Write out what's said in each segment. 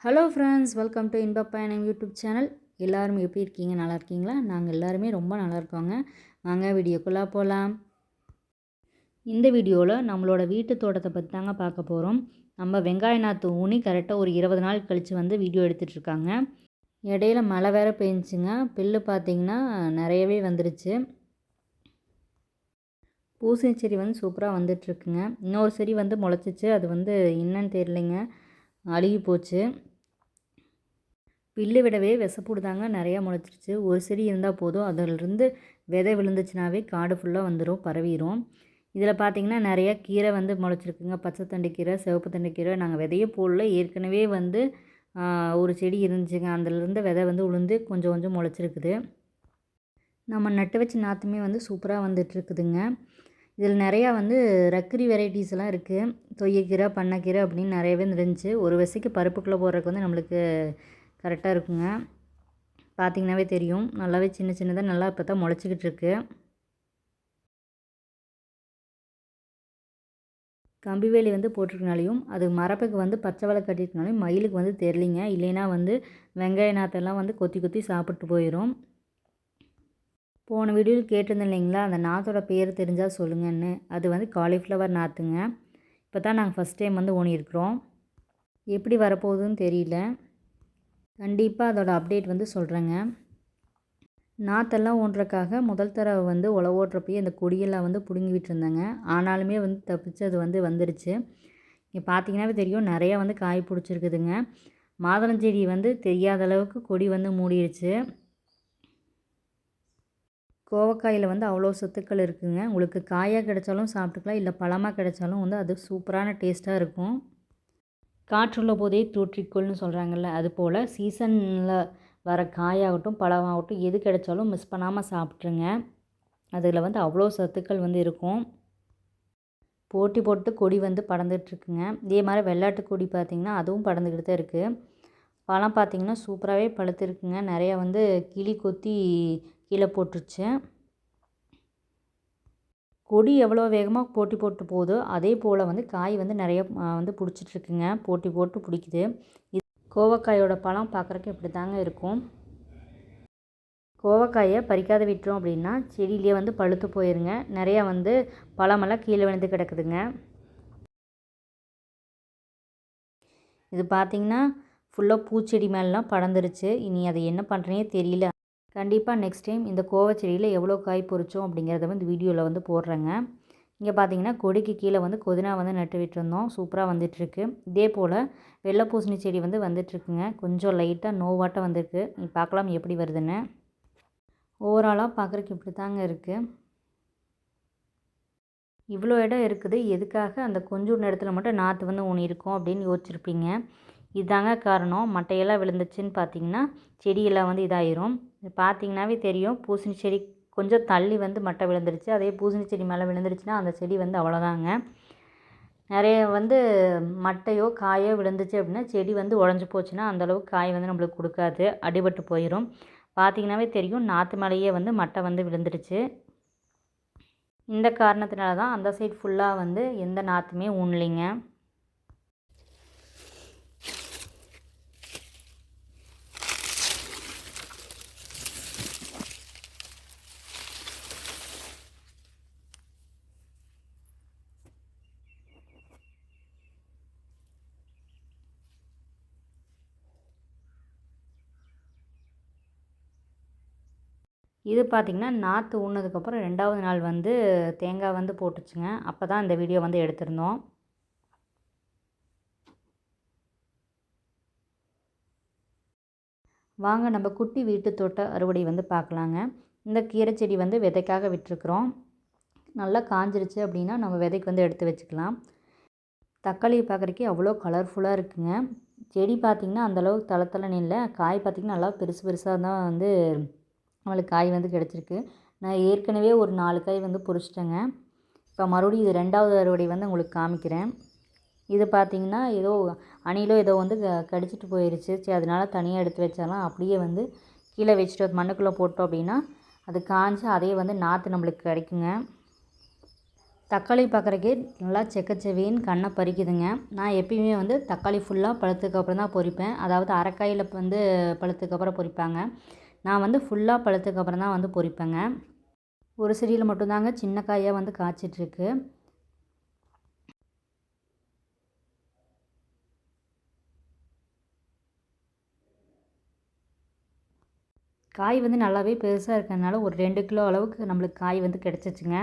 Hello friends, welcome to இன்ப பயணம் YouTube channel. எல்லோரும் எப்படி இருக்கீங்க? நல்லா இருக்கீங்களா? நாங்கள் எல்லாருமே ரொம்ப நல்லா இருக்கோங்க. வாங்க வீடியோக்குள்ளே போகலாம். இந்த வீடியோவில் நம்மளோட வீட்டு தோட்டத்தை பற்றி தாங்க பார்க்க போகிறோம். நம்ம வெங்காய நாற்று ஊனி கரெக்டாக ஒரு 20 நாள் கழித்து வந்து வீடியோ எடுத்துகிட்ருக்காங்க. இடையில மழை வேறு பெஞ்சுங்க. புல்லு பார்த்திங்கன்னா நிறையவே வந்துருச்சு. பூசணி செடி வந்து சூப்பராக வந்துட்டுருக்குங்க. இன்னொரு செடி வந்து முளைச்சிச்சு. அது வந்து என்னன்னு தெரியலைங்க, அழுகி போச்சு. பில்லு விடவே விசப்பூடு தாங்க நிறையா முளைச்சிருச்சு. ஒரு செடி இருந்தால் போதும், அதிலிருந்து விதை விழுந்துச்சுனாவே காடு ஃபுல்லாக வந்துடும், பரவிடும். இதில் பார்த்திங்கன்னா நிறையா கீரை வந்து முளைச்சிருக்குங்க. பச்சை தண்டு கீரை, சிவப்பு தண்டு கீரை. நாங்கள் விதையே போடல, ஏற்கனவே வந்து ஒரு செடி இருந்துச்சுங்க. அதிலிருந்து விதை வந்து உளுந்து கொஞ்சம் கொஞ்சம் முளைச்சிருக்குது. நம்ம நட்டு வச்ச நாற்றுமே வந்து சூப்பராக வந்துட்டுருக்குதுங்க. இதில் நிறையா வந்து ரக்கரி வெரைட்டிஸ் எல்லாம் இருக்குது. தொய்யக்கீரை, பண்ணைக்கீரை அப்படின்னு நிறையவே இருந்துச்சு. ஒரு விசைக்கு பருப்புக்குள்ளே போடுறதுக்கு வந்து நம்மளுக்கு கரெக்டாக இருக்குங்க. பார்த்திங்கனாவே தெரியும், நல்லாவே சின்ன சின்னதாக நல்லா இப்போ தான் முளைச்சிக்கிட்டு இருக்கு. கம்பி வேலி வந்து போட்டிருக்கனாலையும் அது மரப்புக்கு வந்து பச்சை வலை கட்டியிருக்கனாலையும் மயிலுக்கு வந்து தெரியலிங்க. இல்லைன்னா வந்து வெங்காய நாற்றெல்லாம் வந்து கொத்தி கொத்தி சாப்பிட்டு போயிடும். போன வீடியோவில் கேட்டிருந்தேன் இல்லைங்களா, அந்த நாற்றோட பேர் தெரிஞ்சால் சொல்லுங்கன்னு. அது வந்து காலிஃப்ளவர் நாற்றுங்க. இப்போ தான் நாங்கள் ஃபஸ்ட் டைம் வந்து ஊனியிருக்கிறோம். எப்படி வரப்போகுதுன்னு தெரியல. கண்டிப்பாக அதோட அப்டேட் வந்து சொல்கிறேங்க. நாற்றெல்லாம் ஊன்றக்காக முதல் தடவை வந்து உழவு ஓட்டுறப்பயே அந்த கொடியெல்லாம் வந்து பிடுங்கி விட்டுருந்தேங்க. ஆனாலுமே வந்து தப்பிச்சு அது வந்து வந்துருச்சு. இங்கே பார்த்தீங்கன்னாவே தெரியும், நிறையா வந்து காய் பிடிச்சிருக்குதுங்க. மாதுளஞ்செடி வந்து தெரியாத அளவுக்கு கொடி வந்து மூடிடுச்சு. கோவக்காயில் வந்து அவ்வளோ சத்துக்கள் இருக்குதுங்க. உங்களுக்கு காயாக கிடைச்சாலும் சாப்பிட்டுக்கலாம், இல்லை பழமாக கிடைச்சாலும் வந்து அது சூப்பரான டேஸ்ட்டாக இருக்கும். காற்றுள்ள போதே தூற்றிக்கொள்னு சொல்கிறாங்கல்ல, அதுபோல் சீசனில் வர காயாகட்டும் பழமாகட்டும் எது கிடைச்சாலும் மிஸ் பண்ணாமல் சாப்பிட்ருங்க. அதில் வந்து அவ்வளோ சத்துக்கள் வந்து இருக்கும். போட்டி போட்டு கொடி வந்து படர்ந்துட்டுருக்குங்க. இதே மாதிரி வெள்ளாட்டு கொடி பார்த்திங்கன்னா அதுவும் படர்ந்துக்கிட்டு தான் இருக்குது. பழம் பார்த்திங்கன்னா சூப்பராகவே பழுத்துருக்குங்க. நிறையா வந்து கிளி கொத்தி கீழே போட்டுருச்சு. கொடி எவ்வளோ வேகமாக போட்டி போட்டு போகுதோ அதே போல் வந்து காய் வந்து நிறைய வந்து பிடிச்சிட்ருக்குங்க. போட்டி போட்டு பிடிக்குது. இது கோவக்காயோட பழம் பார்க்குறக்கு இப்படி தாங்க இருக்கும். கோவக்காயை பறிக்காத விட்டுரும் அப்படின்னா செடியிலே வந்து பழுத்து போயிருங்க. நிறையா வந்து பழமெல்லாம் கீழே விழுந்து கிடக்குதுங்க. இது பார்த்திங்கன்னா ஃபுல்லாக பூச்செடி மேலாம் படர்ந்துருச்சு. இனி அதை என்ன பண்ணுறேனே தெரியல. கண்டிப்பாக நெக்ஸ்ட் டைம் இந்த கோவச்செடியில் எவ்வளோ காய் பொறிச்சோம் அப்படிங்கிறத வந்து வீடியோவில் வந்து போடுறேங்க. இங்கே பார்த்தீங்கன்னா கொடிக்கு கீழே வந்து கொதினா வந்து நட்டு விட்டுருந்தோம். சூப்பராக வந்துட்டுருக்கு. இதே போல் வெள்ளை பூசணி செடி வந்து வந்துட்டுருக்குங்க. கொஞ்சம் லைட்டாக நோவாட்டம் வந்திருக்கு. நீ பார்க்கலாம் எப்படி வருதுன்னு. ஓவராலாக பார்க்குறக்கு இப்படி தாங்க இருக்குது. இவ்வளோ இடம் இருக்குது, எதுக்காக அந்த கொஞ்சோண்டு இடத்துல மட்டும் நாற்று வந்து ஊனியிருக்கோம் அப்படின்னு யோசிச்சிருப்பீங்க. இதாங்க காரணம். மட்டையெல்லாம் விழுந்துச்சுன்னு பார்த்தீங்கன்னா செடியெல்லாம் வந்து இதாயிரும். பார்த்தீங்கன்னாவே தெரியும், பூசணி செடி கொஞ்சம் தள்ளி வந்து மட்டை விழுந்துருச்சு. அதே பூசணி செடி மேலே விழுந்துருச்சுன்னா அந்த செடி வந்து அவ்வளோதாங்க. நிறைய வந்து மட்டையோ காயோ விழுந்துச்சு அப்படின்னா செடி வந்து உடஞ்சி போச்சுன்னா அந்தளவுக்கு காய் வந்து நம்மளுக்கு கொடுக்காது, அடிபட்டு போயிடும். பார்த்திங்கனாவே தெரியும், நாற்று மேலேயே வந்து மட்டை வந்து விழுந்துருச்சு. இந்த காரணத்தினால தான் அந்த சைடு ஃபுல்லாக வந்து எந்த நாற்றுமே ஊனலைங்க. இது பார்த்திங்கன்னா நாற்று ஊனதுக்கப்புறம் 2வது நாள் வந்து தேங்காய் வந்து போட்டுச்சுங்க. அப்போ தான் இந்த வீடியோ வந்து எடுத்திருந்தோம். வாங்க நம்ம குட்டி வீட்டு தோட்ட அறுவடை வந்து பார்க்கலாங்க. இந்த கீரை செடி வந்து விதைக்காக விட்டுருக்குறோம். நல்லா காஞ்சிருச்சு அப்படின்னா நம்ம விதைக்கு வந்து எடுத்து வச்சுக்கலாம். தக்காளி பார்க்குறக்கே அவ்வளோ கலர்ஃபுல்லாக இருக்குங்க. செடி பார்த்திங்கன்னா அந்தளவுக்கு தளத்தளன்னு இல்லை. காய் பார்த்திங்கன்னா நல்லா பெருசு பெருசாக தான் வந்து நம்மளுக்கு காய் வந்து கிடச்சிருக்கு. நான் ஏற்கனவே ஒரு 4 காய் வந்து பொறிச்சிட்டேங்க. இப்போ மறுபடியும் இது 2வது அறுவடை வந்து உங்களுக்கு காமிக்கிறேன். இது பார்த்திங்கன்னா ஏதோ அணிலோ ஏதோ வந்து கடிச்சிட்டு போயிடுச்சு. சரி, அதனால் தனியாக எடுத்து வச்சாலும் அப்படியே வந்து கீழே வச்சுட்டு மண்ணுக்குள்ளே போட்டோம் அப்படின்னா அது காய்ஞ்சி அதே வந்து நாற்று நம்மளுக்கு கிடைக்குங்க. தக்காளி பார்க்குறக்கே நல்லா செக்கச்செவேன்னு கண்ணை பறிக்குதுங்க. நான் எப்பயுமே வந்து தக்காளி ஃபுல்லாக பழுத்ததுக்கப்புறம் தான் பொரிப்பேன். அதாவது அரைக்காயில் வந்து பழுத்ததுக்கப்புறம் பொரிப்பாங்க. நான் வந்து ஃபுல்லாக பழுத்ததுக்கப்புறம் தான் வந்து பொரிப்பேங்க. ஒரு செடியில் மட்டும்தாங்க சின்ன காயாக வந்து காய்ச்சிட்ருக்கு. காய் வந்து நல்லாவே பெருசாக இருக்கிறதுனால ஒரு 2 கிலோ அளவுக்கு நம்மளுக்கு காய் வந்து கிடச்சிச்சுங்க.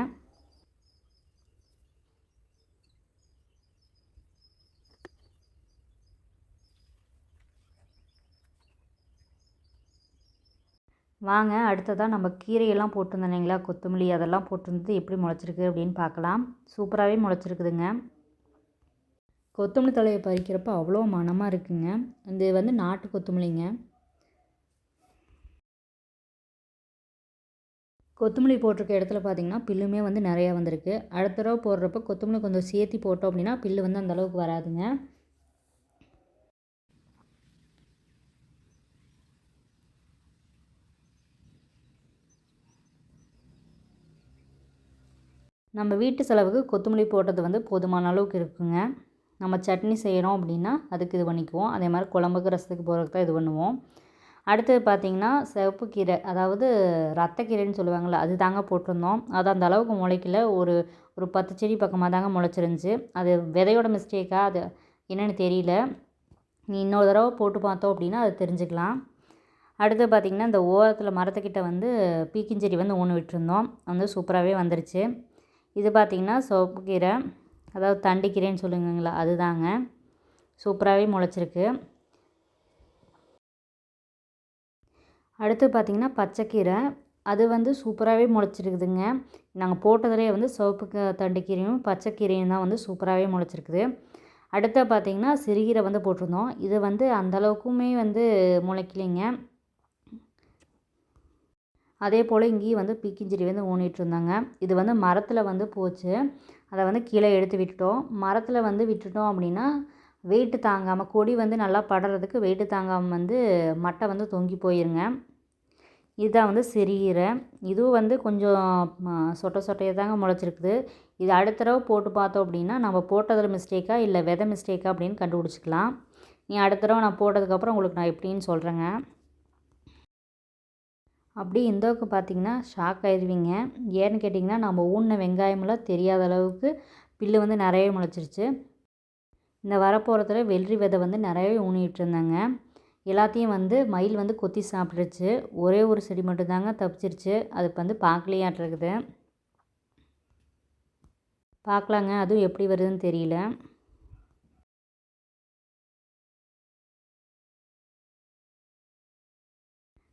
வாங்க அடுத்ததாக நம்ம கீரையெல்லாம் போட்டிருந்தோம் இல்லைங்களா, கொத்தமல்லி அதெல்லாம் போட்டிருந்தது எப்படி முளைச்சிருக்கு அப்படின்னு பார்க்கலாம். சூப்பராகவே முளைச்சிருக்குதுங்க. கொத்தமல்லி தழையை பறிக்கிறப்ப அவ்வளோ மணமாக இருக்குங்க. இது வந்து நாட்டு கொத்தமல்லிங்க. கொத்தமல்லி போட்டிருக்க இடத்துல பார்த்திங்கன்னா பில்லுமே வந்து நிறையா வந்திருக்கு. அடுத்த தடவை போடுறப்ப கொத்தமல்லி கொஞ்சம் சேர்த்தி போட்டோம் அப்படின்னா பில்லு வந்து அந்தளவுக்கு வராதுங்க. நம்ம வீட்டு செலவுக்கு கொத்தமல்லி போட்டது வந்து போதுமான அளவுக்கு இருக்குங்க. நம்ம சட்னி செய்கிறோம் அப்படின்னா அதுக்கு இது பண்ணிக்குவோம். அதே மாதிரி குழம்புக்கு ரசத்துக்கு போகிறதுக்கு தான் இது பண்ணுவோம். அடுத்தது பார்த்திங்கன்னா சிவப்பு கீரை, அதாவது ரத்தக்கீரைன்னு சொல்லுவாங்கள்ல, அது தாங்க போட்டிருந்தோம். அது அந்த அளவுக்கு முளைக்கல. ஒரு ஒரு 10 செடி பக்கமாக தாங்க முளைச்சிருந்துச்சி. அது விதையோட மிஸ்டேக்கா அது என்னென்னு தெரியல. நீ இன்னொரு தடவை போட்டு பார்த்தோம் அப்படின்னா அது தெரிஞ்சுக்கலாம். அடுத்து பார்த்திங்கன்னா இந்த ஓரத்தில் மரத்துக்கிட்ட வந்து பீக்கிஞ்செடி வந்து ஒன்று விட்டுருந்தோம். வந்து சூப்பராகவே வந்துருச்சு. இது பார்த்திங்கன்னா சிவப்பு கீரை, அதாவது தண்டுக்கீரைன்னு சொல்லுவீங்களா, அதுதாங்க. சூப்பராகவே முளைச்சிருக்கு. அடுத்து பார்த்திங்கன்னா பச்சைக்கீரை, அது வந்து சூப்பராகவே முளைச்சிருக்குதுங்க. நாங்கள் போட்டதுலேயே வந்து சிவப்பு தண்டுக்கீரையும் பச்சைக்கீரையும் தான் வந்து சூப்பராகவே முளைச்சிருக்குது. அடுத்து பார்த்திங்கன்னா சிறுகீரை வந்து போட்டிருந்தோம். இது வந்து அந்தளவுக்குமே வந்து முளைக்கலைங்க. அதே போல் இங்கேயும் வந்து பீக்கிஞ்செடி வந்து ஊனிகிட்ருந்தாங்க. இது வந்து மரத்தில் வந்து போச்சு. அதை வந்து கீழே எடுத்து விட்டுட்டோம். மரத்தில் வந்து விட்டுட்டோம் அப்படின்னா வெயிட்டு தாங்காமல், கொடி வந்து நல்லா படறதுக்கு வெயிட்டு தாங்காமல் வந்து மட்டை வந்து தொங்கி போயிருங்க. இதுதான் வந்து சிறுகீரை. இதுவும் வந்து கொஞ்சம் சொட்டை சொட்டையாக தாங்க முளைச்சிருக்குது. இது அடுத்த தடவை போட்டு பார்த்தோம் அப்படின்னா நம்ம போட்டதில் மிஸ்டேக்கா இல்லை விதை மிஸ்டேக்கா அப்படின்னு கண்டுபிடிச்சிக்கலாம். நீ அடுத்த தடவை நான் போட்டதுக்கப்புறம் உங்களுக்கு நான் எப்படின்னு சொல்கிறேங்க. அப்படி இந்தளவுக்கு பார்த்திங்கன்னா ஷாக் ஆயிடுவீங்க. ஏன்னு கேட்டிங்கன்னா நம்ம ஊனின வெங்காயமெல்லாம் தெரியாத அளவுக்கு புல்லு வந்து நிறையவே முளைச்சிருச்சு. இந்த வரப்போகிறதுல வெள்ளரி விதை வந்து நிறையவே ஊனிகிட்டு இருந்தாங்க. எல்லாத்தையும் வந்து மயில் வந்து கொத்தி சாப்பிட்ருச்சு. ஒரே ஒரு செடி மட்டும்தாங்க தப்பிச்சிருச்சு. அது வந்து பார்க்கலையாட்டிருக்குது. பார்க்கலாங்க, அதுவும் எப்படி வருதுன்னு தெரியல.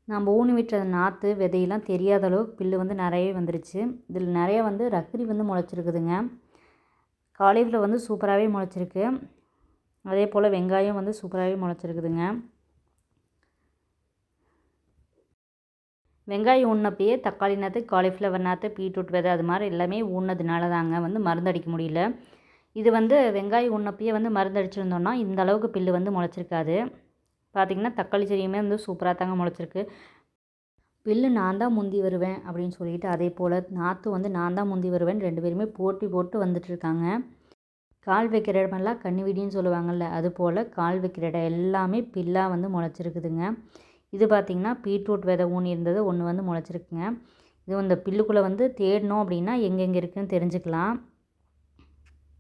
நம்ம ஊனி விட்ட நாற்று விதையெல்லாம் தெரியாத அளவுக்கு புல்லு வந்து நிறையவே வந்துருச்சு. இதில் நிறையா வந்து ரக்கரி வந்து முளைச்சிருக்குதுங்க. காலிஃப்ளவர் வந்து சூப்பராகவே முளைச்சிருக்கு. அதே போல் வெங்காயம் வந்து சூப்பராகவே முளைச்சிருக்குதுங்க. வெங்காயம் ஊன்னப்பயே தக்காளி நாற்று, காலிஃப்ளவர் நாற்று, பீட்ரூட் விதை அது மாதிரி எல்லாமே ஊன்னதுனால தாங்க வந்து மருந்து அடிக்க முடியல. இது வந்து வெங்காயம் ஊன்னப்பயே வந்து மருந்து அடிச்சிருந்தோம்னா இந்த அளவுக்கு புல்லு வந்து முளைச்சிருக்காது. பார்த்திங்கன்னா தக்காளி செடியுமே வந்து சூப்பராக தாங்க முளைச்சிருக்கு. புல்லு நான் தான் முந்தி வருவேன் அப்படின்னு சொல்லிட்டு, அதே போல் நாற்று வந்து நான் தான் முந்தி வருவேன் 2 பேருமே போட்டி போட்டு வந்துட்டுருக்காங்க. கால் வைக்கிற இடமெல்லாம் கன்னிவெடின்னு சொல்லுவாங்கள்ல, அது போல் கால் வைக்கிற இடம் எல்லாமே புல்லாக வந்து முளைச்சிருக்குதுங்க. இது பார்த்திங்கன்னா பீட்ரூட் விதை ஊனி இருந்தது ஒன்று வந்து முளைச்சிருக்குங்க. இது இந்த புல்லுக்குள்ளே வந்து தேடினோம் அப்படின்னா எங்கெங்கே இருக்குதுன்னு தெரிஞ்சுக்கலாம்.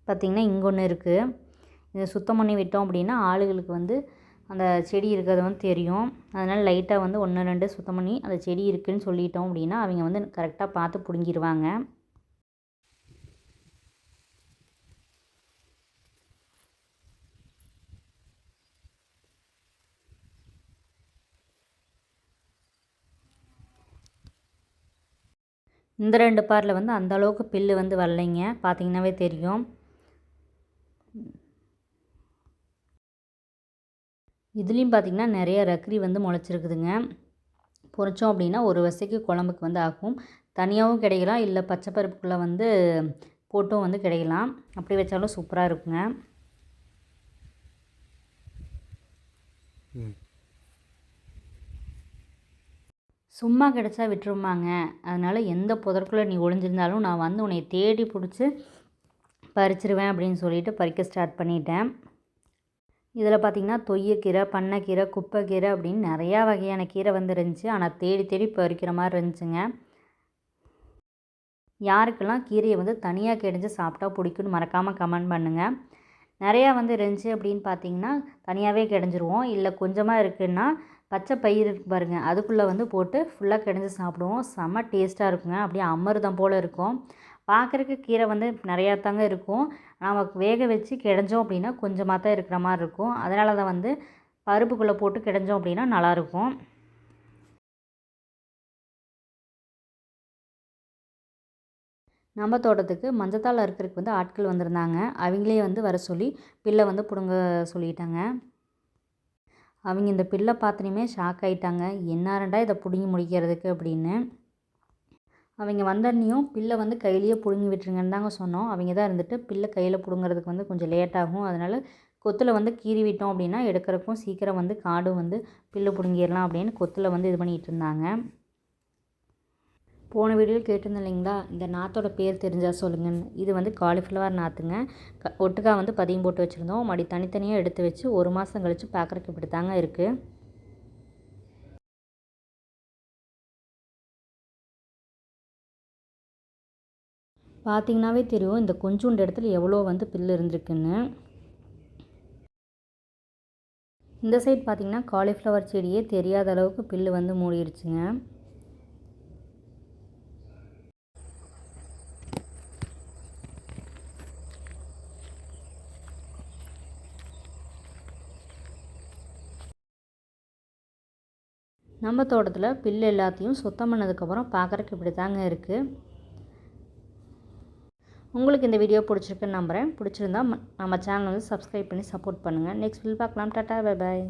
பார்த்திங்கன்னா இங்கே ஒன்று இருக்குது. இதை சுத்தம் பண்ணி விட்டோம் அப்படின்னா ஆளுகளுக்கு வந்து அந்த செடி இருக்கிறது வந்து தெரியும். அதனால் லைட்டாக வந்து 1, 2 சுத்தம் பண்ணி அந்த செடி இருக்குதுன்னு சொல்லிட்டோம் அப்படின்னா அவங்க வந்து கரெக்டாக பார்த்து பிடுங்கிடுவாங்க. இந்த 2 பாரில் வந்து அந்த அளவுக்கு புல்லு வந்து வரலைங்க. பார்த்திங்கனாவே தெரியும். இதுலேயும் பார்த்திங்கன்னா நிறைய ரக்கரி வந்து முளைச்சிருக்குதுங்க. பொரிச்சோம் அப்படின்னா ஒரு வசைக்கு குழம்புக்கு வந்து ஆகும். தனியாகவும் கிடைக்கலாம், இல்லை பச்சை பருப்புக்குள்ளே வந்து போட்டும் வந்து கிடைக்கலாம். அப்படி வச்சாலும் சூப்பராக இருக்குங்க. சும்மா கிடச்சா விட்டுருமாங்க. அதனால் எந்த புதருக்குள்ளே நீ ஒளிஞ்சிருந்தாலும் நான் வந்து உன்னை தேடி பிடிச்சி பறிச்சிருவேன் அப்படின்னு சொல்லிட்டு பறிக்க ஸ்டார்ட் பண்ணிட்டேன். இதில் பார்த்திங்கன்னா தொய்யக்கீரை, பண்ணைக்கீரை, குப்பைக்கீரை அப்படின்னு நிறையா வகையான கீரை வந்து இருந்துச்சு. ஆனால் தேடி தேடி பறிக்கிற மாதிரி இருந்துச்சுங்க. யாருக்கெல்லாம் கீரையை வந்து தனியாக கெடைஞ்சு சாப்பிட்டா பிடிக்குன்னு மறக்காமல் கமெண்ட் பண்ணுங்கள். நிறையா வந்து இருந்துச்சு அப்படின்னு பார்த்தீங்கன்னா தனியாகவே கெடைஞ்சிருவோம். இல்லை கொஞ்சமாக இருக்குன்னா பச்சை பயிறு இருக்கு பாருங்கள், அதுக்குள்ளே வந்து போட்டு ஃபுல்லாக கெடைஞ்சி சாப்பிடுவோம். செம்ம டேஸ்ட்டாக இருக்குங்க. அப்படியே அமிர்தம் போல் இருக்கும். பார்க்குறக்கு கீரை வந்து நிறையா தாங்க இருக்கும். நமக்கு வேக வச்சு கெடைஞ்சோம் அப்படின்னா கொஞ்சமாக தான் இருக்கிற மாதிரி இருக்கும். அதனால தான் வந்து பருப்புக்குள்ளே போட்டு கெடைஞ்சோம் அப்படின்னா நல்லாயிருக்கும். நம்ம தோட்டத்துக்கு மஞ்சத்தாள் அறுக்கிறதுக்கு வந்து ஆட்கள் வந்திருந்தாங்க. அவங்களே வந்து வர சொல்லி பில்லை வந்து பிடுங்க சொல்லிட்டாங்க. அவங்க இந்த பில்லை பார்த்தனையுமே ஷாக் ஆகிட்டாங்க. என்னாரண்டா இதை பிடுங்கி முடிக்கிறதுக்கு அப்படின்னு. அவங்க வந்தன்னையும் பில்லை வந்து கையிலேயே பிடுங்கி விட்டுருங்கன்னு தாங்க சொன்னோம். அவங்க தான் இருந்துட்டு பில்லை கையில் பிடுங்கிறதுக்கு வந்து கொஞ்சம் லேட் ஆகும், அதனால் கொத்தில் வந்து கீறி விட்டோம் அப்படின்னா எடுக்கிறக்கும் சீக்கிரம் வந்து காடும் வந்து பில்லு பிடுங்கிடலாம் அப்படின்னு கொத்தில் வந்து இது பண்ணிகிட்டு இருந்தாங்க. போன வீடியோவில் கேட்டிருந்தேன் இல்லைங்களா, இந்த நாற்றோட பேர் தெரிஞ்சால் சொல்லுங்கன்னு. இது வந்து காலிஃப்ளவர் நாற்றுங்க. ஒட்டுக்காய் வந்து பதியம் போட்டு வச்சுருந்தோம். மறுபடி தனித்தனியாக எடுத்து வச்சு 1 மாதம் கழித்து பார்க்குறக்கு இப்படி தாங்க இருக்குது. பார்த்திங்கனாவே தெரியும் இந்த கொஞ்சோண்டு இடத்துல எவ்வளோ வந்து பில்லு இருந்திருக்குன்னு. இந்த சைட் பார்த்திங்கன்னா காலிஃப்ளவர் செடியே தெரியாத அளவுக்கு பில்லு வந்து மூடிடுச்சுங்க. நம்ம தோட்டத்தில் பில்லு எல்லாத்தையும் சுத்தம் பண்ணதுக்கப்புறம் பார்க்குறக்கு இப்படி தாங்க இருக்குது. உங்களுக்கு இந்த வீடியோ பிடிச்சிருக்குன்னு நம்புகிறேன். பிடிச்சிருந்தா நம்ம சேனல் வந்து சப்ஸ்கிரைப் பண்ணி சப்போர்ட் பண்ணுங்கள். நெக்ஸ்ட் வீடியோ பார்க்கலாம். Tata, bye bye.